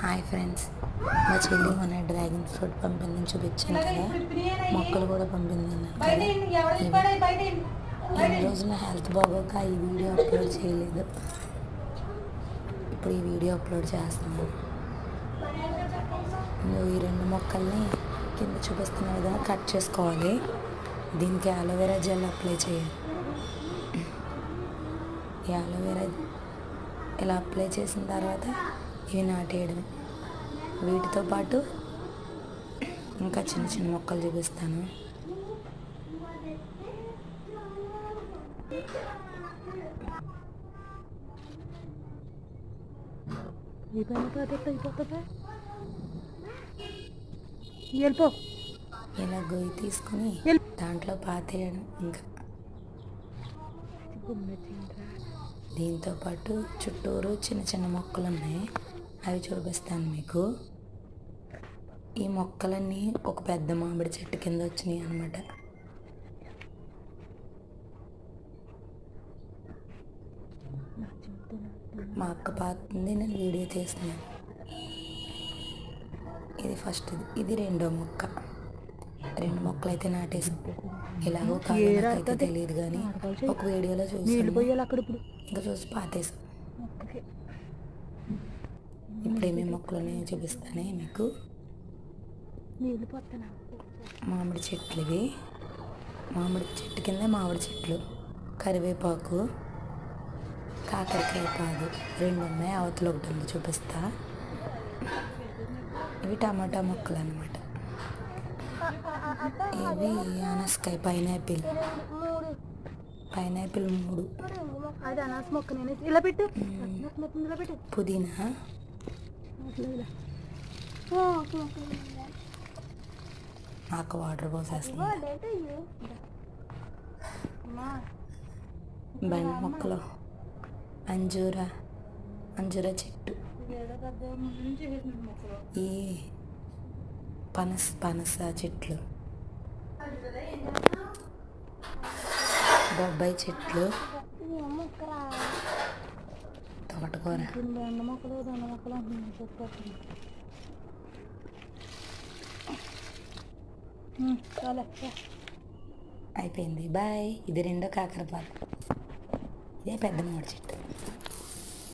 Hi friends, మా చెల్లి మన డ్రాగన్ ఫ్రూట్ పంపిందని చూపించాను కదా, మొక్కలు కూడా పంపిందన్నాను కదా. ఈ రోజు నా హెల్త్ బాగోక ఈ వీడియో అప్లోడ్ చేయలేదు. ఇప్పుడు ఈ వీడియో అప్లోడ్ చేస్తున్నాను. ఈ రెండు మొక్కల్ని కింద చూపిస్తున్న విధంగా కట్ చేసుకోవాలి. దీనికి అలోవెరా జెల్ అప్లై చేయాలి. ఈ అలోవెరా ఇలా అప్లై చేసిన తర్వాత ఇవి నాటేయడమే. వీటితో పాటు ఇంకా చిన్న చిన్న మొక్కలు చూపిస్తాను. ఇలా గొయ్యి తీసుకుని దాంట్లో పాతేయడం. ఇంకా దీంతో పాటు చుట్టూరు చిన్న చిన్న మొక్కలు ఉన్నాయి, అవి చూపిస్తాను మీకు. ఈ మొక్కలన్నీ ఒక పెద్ద మామిడి చెట్టు కింద వచ్చినాయి అన్నమాట. మా అక్క పాతుంది, నేను వీడియో తీస్తున్నాను. ఇది ఫస్ట్, ఇది రెండో మొక్క. రెండు మొక్కలు అయితే నాటేసి ఇలాగో కాదైతే తెలియదు, కానీ ఒక వీడియోలో చూసి ఇంకా చూసి పాతేసాం. ఇప్పుడు ఏమేమి మొక్కలు చూపిస్తానే మీకు. మామిడి చెట్లు ఇవి. మామిడి చెట్టు కింద మామిడి చెట్లు, కరివేపాకు, కాకరకాయ పాదు రెండు ఉన్నాయి, అవతల ఒకటి ఉంది చూపిస్తా. ఇవి టమాటా మొక్కలు అన్నమాట. ఇవి అనసకాయ, పైనాపిల్ 3, పుదీనా, నాకు వాటర్ పోసేస్తుంది. బెండ మొక్కలు, అంజూరా చెట్టు, ఈ పనస చెట్లు, బొబ్బాయి చెట్లు, తోటకూర. అయిపోయింది, బాయ్. ఇది రెండో కాకరపాదు, ఇదే పెద్ద మామిడి చెట్టు.